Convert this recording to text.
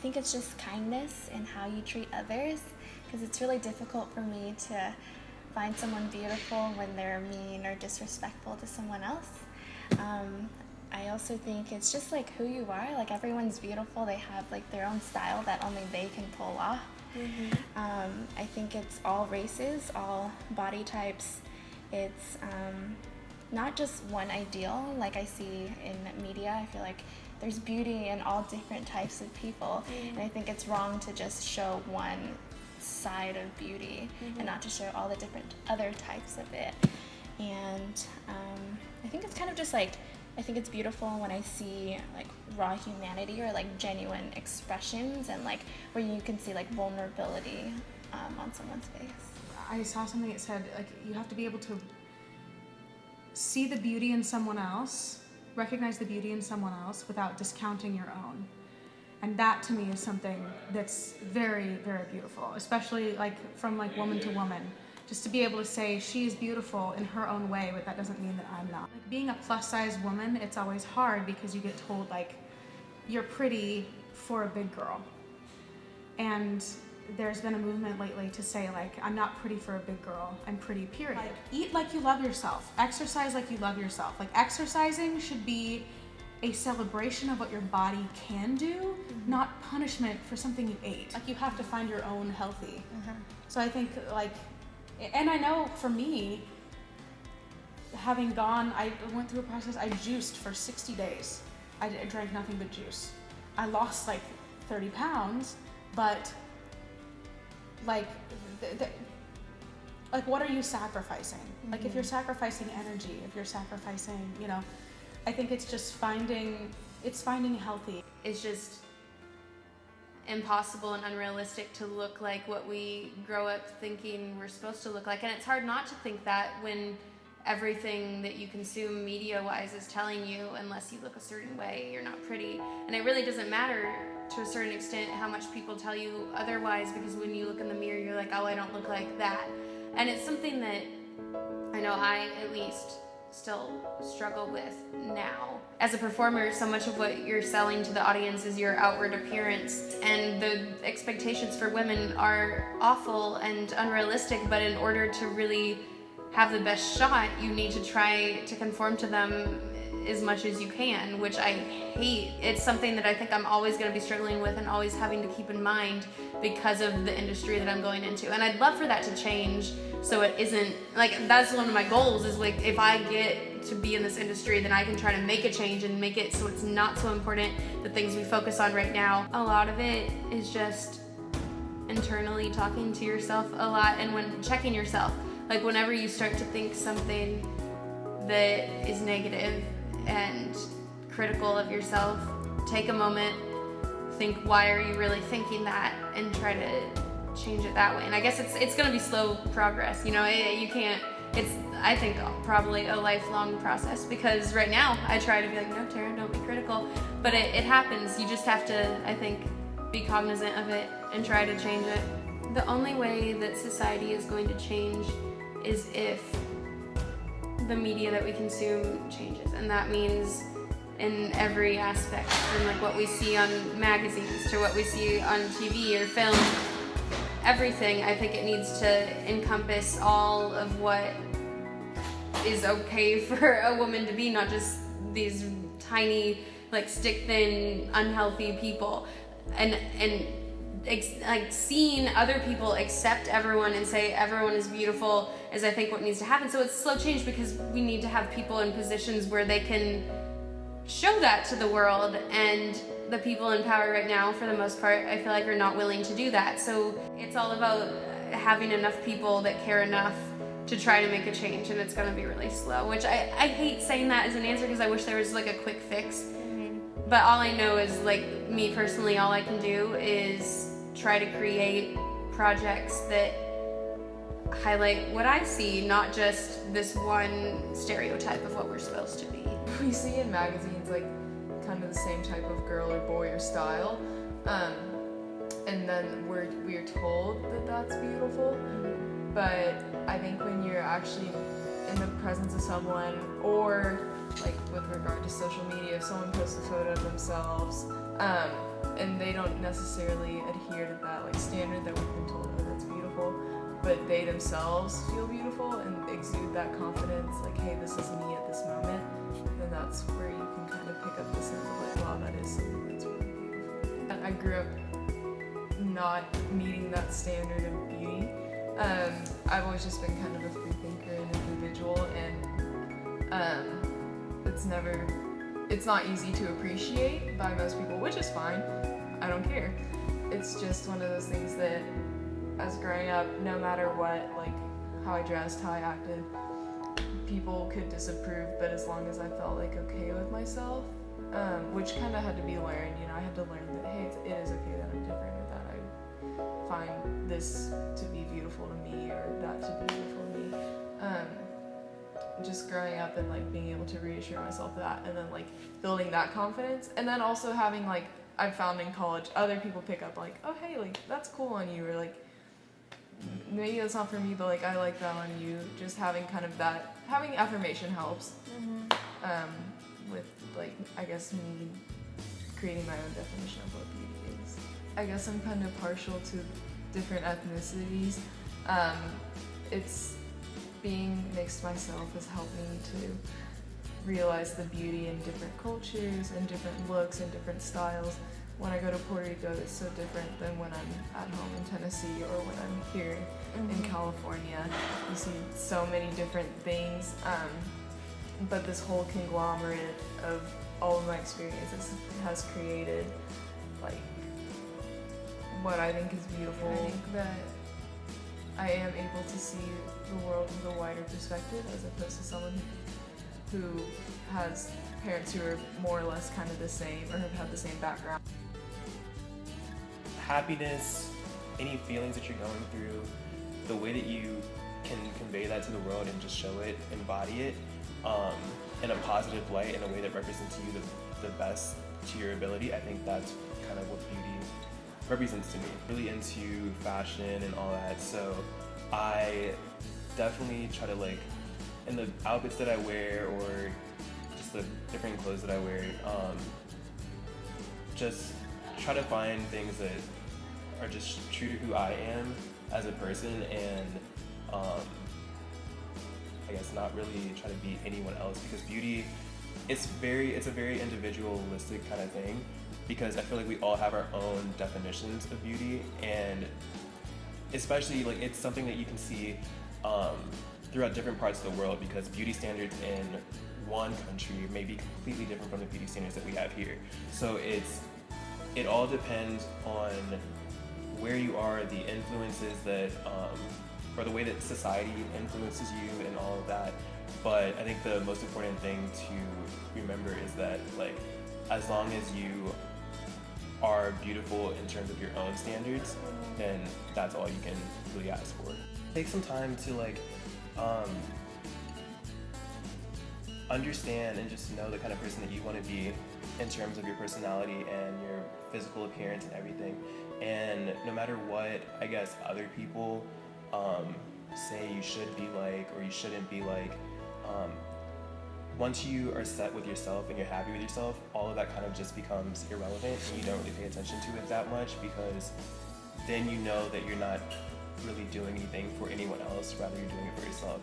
think it's just kindness and how you treat others, because it's really difficult for me to find someone beautiful when they're mean or disrespectful to someone else. I also think it's just like who you are. Like, everyone's beautiful. They have like their own style that only they can pull off. I think it's all races, all body types. It's not just one ideal like I see in media. I feel like there's beauty in all different types of people, and I think it's wrong to just show one side of beauty and not to show all the different other types of it. And I think it's kind of just like, I think it's beautiful when I see like raw humanity or like genuine expressions, and like where you can see like vulnerability on someone's face. I saw something that said like you have to be able to see the beauty in someone else, recognize the beauty in someone else without discounting your own. And that to me is something that's very, very beautiful, especially like from like woman to woman. Just to be able to say she is beautiful in her own way, but that doesn't mean that I'm not. Like, being a plus size woman, it's always hard because you get told like, you're pretty for a big girl. And there's been a movement lately to say like, I'm not pretty for a big girl, I'm pretty period. Like, eat like you love yourself, exercise like you love yourself. Like, exercising should be a celebration of what your body can do, not punishment for something you ate. Like, you have to find your own healthy. So I think like, and I know for me, having gone, I went through a process, I juiced for 60 days. I drank nothing but juice. I lost like 30 pounds, but like, like what are you sacrificing? Like, if you're sacrificing energy, if you're sacrificing, you know, I think it's just finding healthy. It's just impossible and unrealistic to look like what we grow up thinking we're supposed to look like. And it's hard not to think that when everything that you consume media-wise is telling you, unless you look a certain way, you're not pretty. And it really doesn't matter to a certain extent how much people tell you otherwise, because when you look in the mirror, you're like, oh, I don't look like that. And it's something that I know I, at least, still struggle with now. As a performer, so much of what you're selling to the audience is your outward appearance, and the expectations for women are awful and unrealistic, but in order to really have the best shot, you need to try to conform to them as much as you can, which I hate. It's something that I think I'm always going to be struggling with and always having to keep in mind because of the industry that I'm going into. And I'd love for that to change, so it isn't, like, that's one of my goals, is like, if I get to be in this industry, then I can try to make a change and make it so it's not so important, the things we focus on right now. A lot of it is just internally talking to yourself a lot, and when checking yourself. Like, whenever you start to think something that is negative and critical of yourself, take a moment, think, why are you really thinking that, and try to change it that way. And I guess it's going to be slow progress, you know. You can't, it's, I think, probably a lifelong process, because right now I try to be like, no, Tara, don't be critical, but it happens. You just have to, I think, be cognizant of it and try to change it. The only way that society is going to change is if the media that we consume changes, and that means in every aspect, from like what we see on magazines to what we see on TV or film. Everything, I think it needs to encompass all of what is okay for a woman to be, not just these tiny, like, stick-thin, unhealthy people. And like, seeing other people accept everyone and say everyone is beautiful is, I think, what needs to happen. So it's slow change, because we need to have people in positions where they can show that to the world, and the people in power right now, for the most part, I feel like are not willing to do that. So it's all about having enough people that care enough to try to make a change, and it's going to be really slow, which I hate saying that as an answer, because I wish there was like a quick fix. But all I know is, like, me personally, all I can do is try to create projects that highlight what I see, not just this one stereotype of what we're supposed to be. We see in magazines, like, kind of the same type of girl or boy or style, and then we're told that that's beautiful. But I think when you're actually in the presence of someone, or like with regard to social media, if someone posts a photo of themselves, and they don't necessarily adhere to that like standard that we've been told, oh, that's beautiful, but they themselves feel beautiful and exude that confidence, like, hey, this is me at this moment, then that's where you can kind of pick up the sense of like, wow, that is something that's really beautiful. I grew up not meeting that standard of beauty. I've always just been kind of a free thinker and individual, and it's not easy to appreciate by most people, which is fine. I don't care. It's just one of those things that, as growing up, no matter what, like how I dressed, how I acted, people could disapprove, but as long as I felt like okay with myself, which kind of had to be learned, you know, I had to learn that, hey, it is okay that I'm different, or that I find this to be beautiful to me, or that to be beautiful to me. Just growing up and like being able to reassure myself that, and then like building that confidence, and then also having like, I've found in college, other people pick up like, oh hey, like that's cool on you, or like maybe that's not for me, but like I like that on you. Just having kind of that, having affirmation helps. With like, I guess me creating my own definition of what beauty is. I guess I'm kind of partial to different ethnicities. It's being mixed myself has helped me to realize the beauty in different cultures and different looks and different styles. When I go to Puerto Rico, it's so different than when I'm at home in Tennessee or when I'm here in California. You see so many different things, but this whole conglomerate of all of my experiences has created like what I think is beautiful. I think that I am able to see the world with a wider perspective, as opposed to someone who has parents who are more or less kind of the same or have had the same background. Happiness, any feelings that you're going through, the way that you can convey that to the world and just show it, embody it in a positive light, in a way that represents you the best to your ability, I think that's kind of what beauty represents to me. Really into fashion and all that, so I definitely try to, like, in the outfits that I wear or just the different clothes that I wear, just try to find things that are just true to who I am as a person, and I guess not really try to be anyone else, because beauty, it's a very individualistic kind of thing, because I feel like we all have our own definitions of beauty, and especially like it's something that you can see throughout different parts of the world, because beauty standards in one country may be completely different from the beauty standards that we have here. So it all depends on where you are, the influences that or the way that society influences you and all of that. But I think the most important thing to remember is that, like, as long as you are beautiful in terms of your own standards, then that's all you can really ask for. Take some time to, like, understand and just know the kind of person that you want to be in terms of your personality and your physical appearance and everything. And no matter what, I guess, other people say you should be like or you shouldn't be like, once you are set with yourself and you're happy with yourself, all of that kind of just becomes irrelevant, and you don't really pay attention to it that much, because then you know that you're not really doing anything for anyone else, rather you're doing it for yourself.